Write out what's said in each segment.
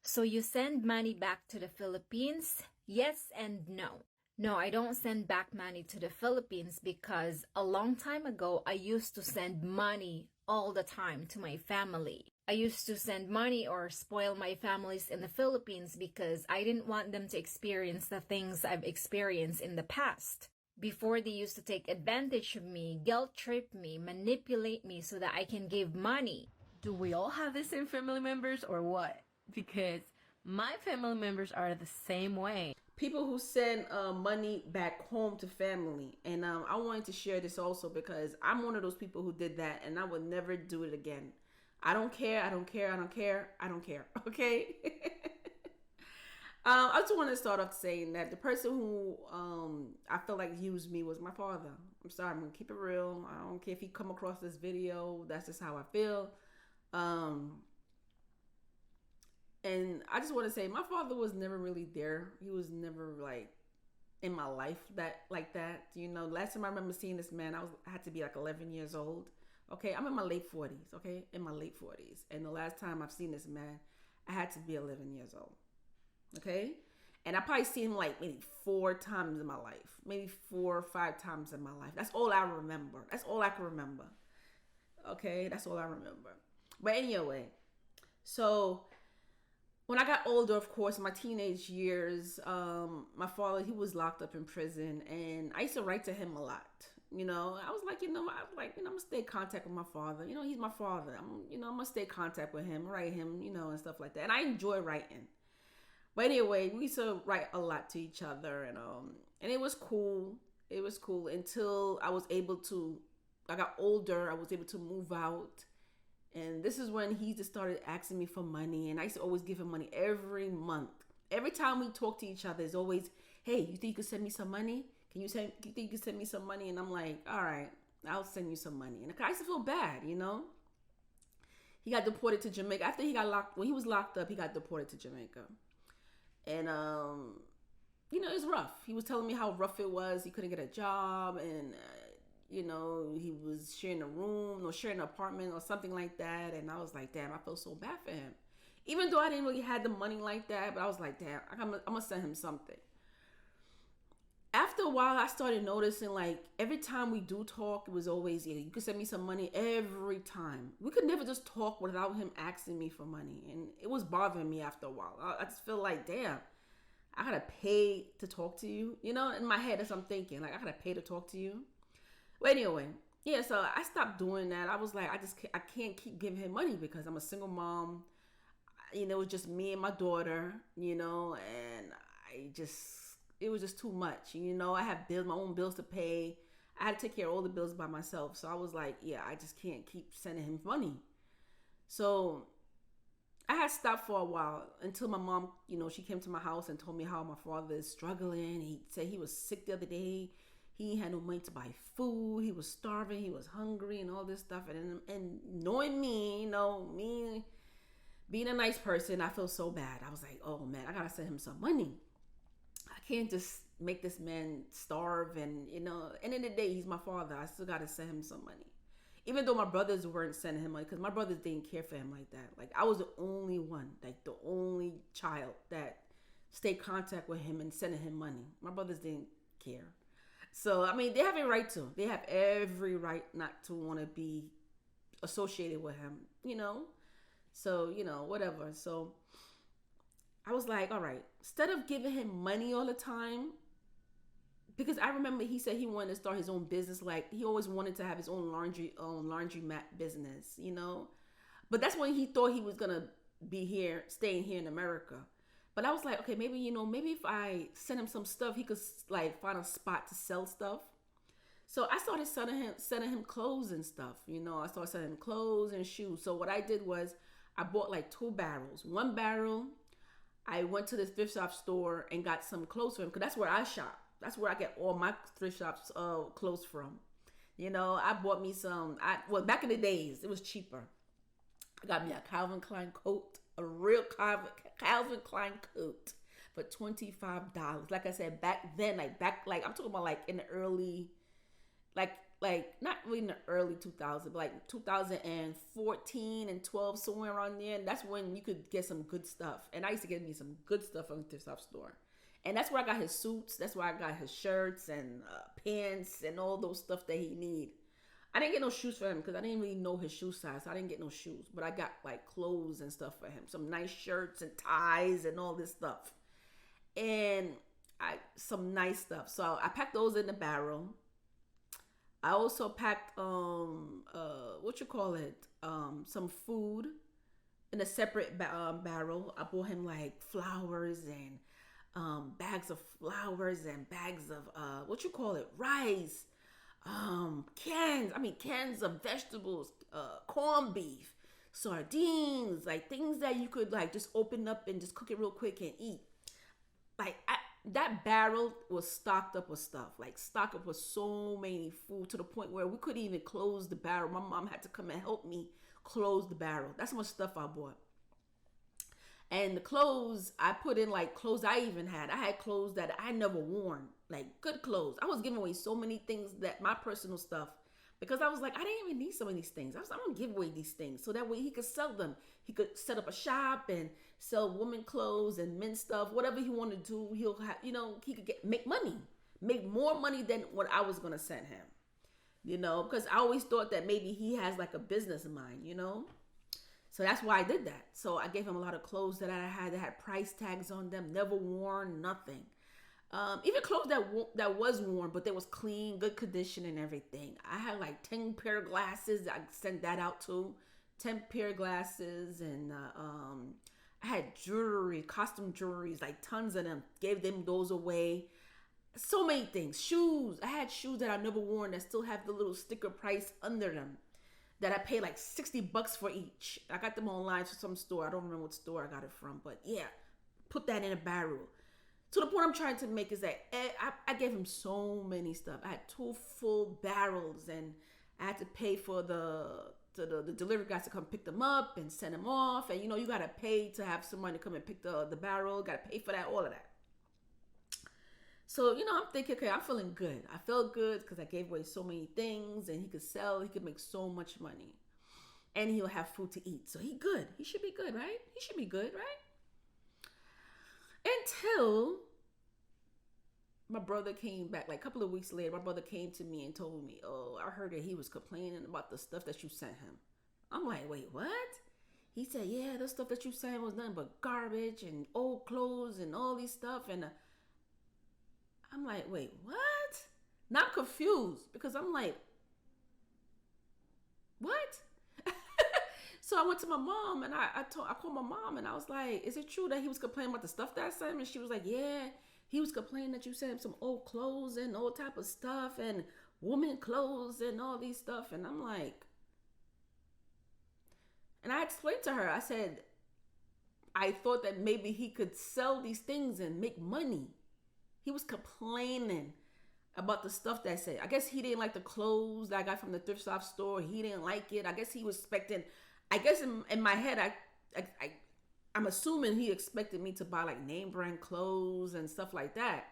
So you send money back to the Philippines? Yes and no. No, I don't send back money to the Philippines because a long time ago, I used to send money all the time to my family. I used to send money or spoil my families in the Philippines because I didn't want them to experience the things I've experienced in the past. Before, they used to take advantage of me, guilt trip me, manipulate me so that I can give money. Do we all have the same family members or what? Because my family members are the same way. People who send money back home to family. And I wanted to share this also because I'm one of those people who did that and I would never do it again. I don't care. I don't care. I don't care. I don't care. Okay. I just want to start off saying that the person who I felt like used me was my father. I'm sorry. I'm going to keep it real. I don't care if he come across this video. That's just how I feel. And I just want to say my father was never really there. He was never like in my life that like that. You know, last time I remember seeing this man, I had to be like 11 years old. Okay, I'm in my late 40s. Okay, in my late 40s, and the last time I've seen this man, I had to be 11 years old. Okay, and I probably seen him like maybe 4 times in my life, maybe 4 or 5 times in my life. That's all I remember. That's all I can remember. Okay, that's all I remember. But anyway, so when I got older, of course, in my teenage years, my father, he was locked up in prison, and I used to write to him a lot. You know, I was like, I'm gonna stay in contact with my father. You know, he's my father. I'm gonna stay in contact with him, write him, and stuff like that. And I enjoy writing. But anyway, we used to write a lot to each other, and it was cool. It was cool until I got older. I was able to move out. And this is when he just started asking me for money. And I used to always give him money every month. Every time we talk to each other, it's always, hey, you think you could send me some money? You think you could send me some money? And I'm like, all right, I'll send you some money. And I used to feel bad, He got deported to Jamaica. When he was locked up, he got deported to Jamaica. And, it was rough. He was telling me how rough it was. He couldn't get a job. And, he was sharing a room or sharing an apartment or something like that. And I was like, damn, I feel so bad for him. Even though I didn't really have the money like that, but I was like, damn, I'm gonna send him something. After a while, I started noticing like every time we do talk, it was always, yeah, you could send me some money every time. We could never just talk without him asking me for money. And it was bothering me after a while. I just feel like, damn, I gotta pay to talk to you. In my head, that's what I'm thinking. Like, I gotta pay to talk to you. But anyway, yeah, so I stopped doing that. I was like, I can't keep giving him money because I'm a single mom. It was just me and my daughter, and it was just too much. I have my own bills to pay. I had to take care of all the bills by myself. So I was like, yeah, I just can't keep sending him money. So I had stopped for a while until my mom, she came to my house and told me how my father is struggling. He said he was sick the other day. He had no money to buy food. He was starving. He was hungry and all this stuff. And knowing me, me being a nice person, I feel so bad. I was like, oh man, I gotta send him some money. I can't just make this man starve. And end of the day, he's my father. I still gotta send him some money. Even though my brothers weren't sending him money, because my brothers didn't care for him like that. Like, I was the only one, like the only child that stayed in contact with him and sending him money. My brothers didn't care. So, I mean, they have a right to. They have every right not to want to be associated with him, So, whatever. So, I was like, all right, instead of giving him money all the time, because I remember he said he wanted to start his own business. Like, he always wanted to have his own laundromat business, But that's when he thought he was going to be staying here in America. But I was like, okay, maybe if I send him some stuff, he could like find a spot to sell stuff. So I started sending him clothes and stuff. I started sending him clothes and shoes. So what I did was I bought like 2 barrels. One barrel, I went to this thrift shop store and got some clothes for him because that's where I shop. That's where I get all my thrift shops clothes from. I bought me some. Back in the days, it was cheaper. I got me a Calvin Klein coat. A real Calvin Klein coat for $25. Like I said, back then, I'm talking about like in the early, like not really in the early 2000s, but like 2014 and 12, somewhere around there. And that's when you could get some good stuff. And I used to get me some good stuff from the thrift shop store. And that's where I got his suits. That's where I got his shirts and pants and all those stuff that he need. I didn't get no shoes for him because I didn't really know his shoe size. So I didn't get no shoes. But I got like clothes and stuff for him. Some nice shirts and ties and all this stuff. And some nice stuff. So I packed those in the barrel. I also packed some food in a separate barrel. I bought him like flowers and bags of flowers and bags of rice, cans of vegetables, corned beef, sardines, like things that you could like just open up and just cook it real quick and eat. That barrel was stocked up with stuff, like stocked up with so many food to the point where we couldn't even close the barrel. My mom had to come and help me close the barrel. That's how much stuff I bought. And the clothes, I put in like clothes I even had. I had clothes that I never worn, like good clothes. I was giving away so many things, that my personal stuff, because I was like, I didn't even need some of these things. I'm going to give away these things so that way he could sell them. He could set up a shop and sell women clothes and men's stuff, whatever he wanted to do. He'll have, he could make money, make more money than what I was going to send him, because I always thought that maybe he has like a business in mind, So that's why I did that. So I gave him a lot of clothes that I had that had price tags on them, never worn, nothing. Even clothes that was worn, but they was clean, good condition and everything. I had like 10 pair of glasses. I sent that out too. 10 pair of glasses. And I had jewelry, costume jewelries, like tons of them. Gave them those away. So many things. Shoes. I had shoes that I never worn that still have the little sticker price under them, that I paid like $60 for each. I got them online from some store. I don't remember what store I got it from, but yeah, put that in a barrel. So the point I'm trying to make is that I gave him so many stuff. I had 2 full barrels, and I had to pay for the delivery guys to come pick them up and send them off. And you got to pay to have somebody to come and pick the barrel. Got to pay for that, all of that. So, I'm thinking, okay, I'm feeling good. I felt good because I gave away so many things, and he could make so much money, and he'll have food to eat. So he good. He should be good, right? He should be good, right? Until my brother came back, like a couple of weeks later, my brother came to me and told me, oh, I heard that he was complaining about the stuff that you sent him. I'm like, wait, what? He said, yeah, the stuff that you sent was nothing but garbage and old clothes and all these stuff. And I'm like, wait, what? Not confused, because I'm like, what? So I went to my mom, and I called my mom, and I was like, is it true that he was complaining about the stuff that I sent him? And she was like, yeah, he was complaining that you sent him some old clothes and all type of stuff and woman clothes and all these stuff. And I'm like, and I explained to her, I said, I thought that maybe he could sell these things and make money. He was complaining about the stuff that I said. I guess he didn't like the clothes that I got from the thrift shop store. He didn't like it. I guess he was expecting, I guess in my head, I'm assuming he expected me to buy like name brand clothes and stuff like that.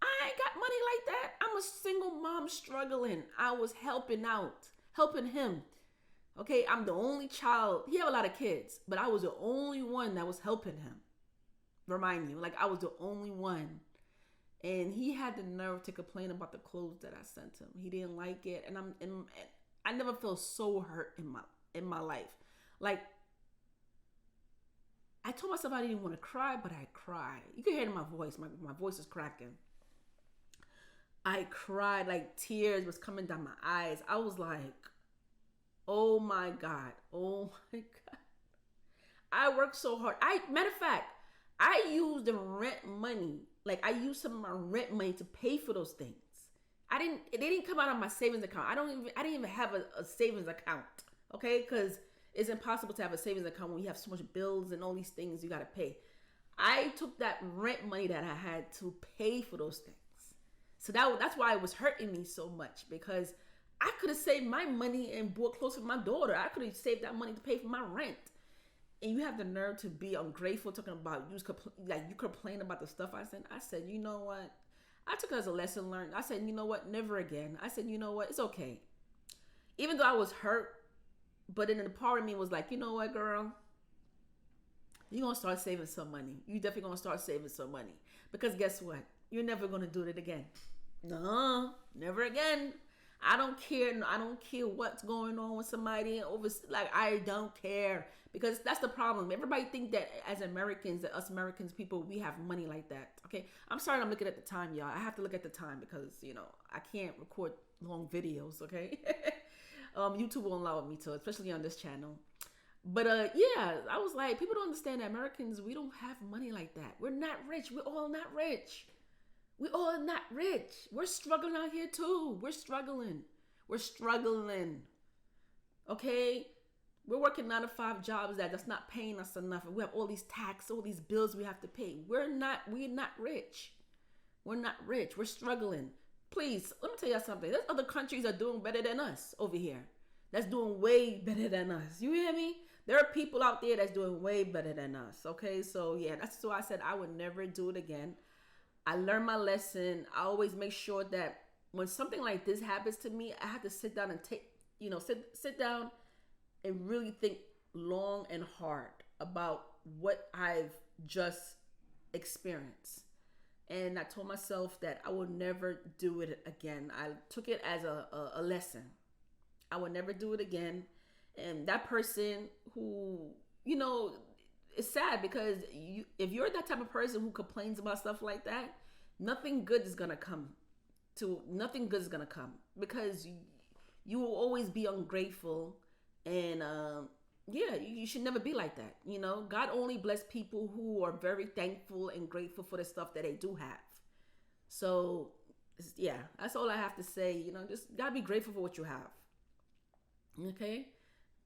I ain't got money like that. I'm a single mom struggling. I was helping him. Okay, I'm the only child. He had a lot of kids, but I was the only one that was helping him. Remind you, like I was the only one. And he had the nerve to complain about the clothes that I sent him. He didn't like it, and I never felt so hurt in my life. Like, I told myself I didn't want to cry, but I cried. You can hear it in my voice. My voice is cracking. I cried, like tears was coming down my eyes. I was like, oh my God. Oh my God. I worked so hard. Matter of fact, I used the rent money. Like, I used some of my rent money to pay for those things. They didn't come out of my savings account. I didn't even have a savings account. Okay? Because it's impossible to have a savings account when you have so much bills and all these things you got to pay. I took that rent money that I had to pay for those things. So that's why it was hurting me so much, because I could have saved my money and bought clothes for my daughter. I could have saved that money to pay for my rent. And you have the nerve to be ungrateful, talking about you complain about the stuff I said. I said, you know what? I took it as a lesson learned. I said, you know what? Never again. I said, you know what? It's okay. Even though I was hurt, but then the part of me was like, you know what, girl? You're going to start saving some money. You definitely going to start saving some money. Because guess what? You're never going to do it again. No, never again. I don't care. I don't care what's going on with somebody over. Like, I don't care. Because that's the problem. Everybody think that as Americans, that us Americans people, we have money like that. Okay? I'm sorry I'm looking at the time, y'all. I have to look at the time because, you know, I can't record long videos, okay? YouTube won't allow me to, especially on this channel. But yeah, I was like, people don't understand that Americans, we don't have money like that. We're not rich. We're all not rich. We all not rich. We're struggling out here too. We're struggling. We're struggling. Okay? We're working 9-to-5 jobs that's not paying us enough. And we have all these taxes, all these bills we have to pay. We're not rich. We're not rich. We're struggling. Please, let me tell you something. There's other countries that are doing better than us over here. That's doing way better than us. You hear me? There are people out there that's doing way better than us. Okay, so yeah, that's why I said I would never do it again. I learned my lesson. I always make sure that when something like this happens to me, I have to sit down and sit down and really think long and hard about what I've just experienced. And I told myself that I would never do it again. I took it as a lesson. I would never do it again. And that person who, you know, it's sad because if you're that type of person who complains about stuff like that, nothing good is gonna come because you will always be ungrateful. And yeah, you should never be like that. You know, God only bless people who are very thankful and grateful for the stuff that they do have. So yeah, that's all I have to say. You know, just gotta be grateful for what you have. Okay,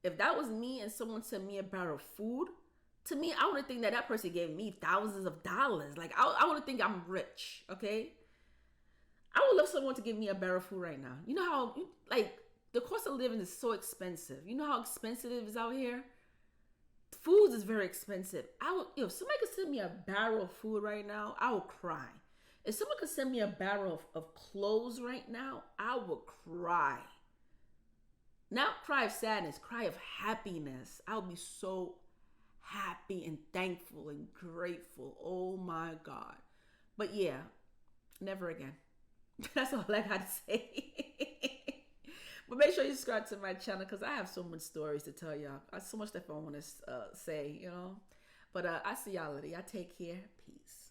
if that was me and someone sent me a barrel of food, to me, I would think that person gave me thousands of dollars. Like, I would think I'm rich, okay? I would love someone to give me a barrel of food right now. You know how, like, the cost of living is so expensive. You know how expensive it is out here? Food is very expensive. If somebody could send me a barrel of food right now, I would cry. If someone could send me a barrel of clothes right now, I would cry. Not cry of sadness, cry of happiness. I would be so happy and thankful and grateful. Oh my God. But yeah, never again. That's all I got to say. But make sure you subscribe to my channel because I have so much stories to tell y'all. I have so much stuff I want to say, you know. But I see y'all later. Y'all take care. Peace.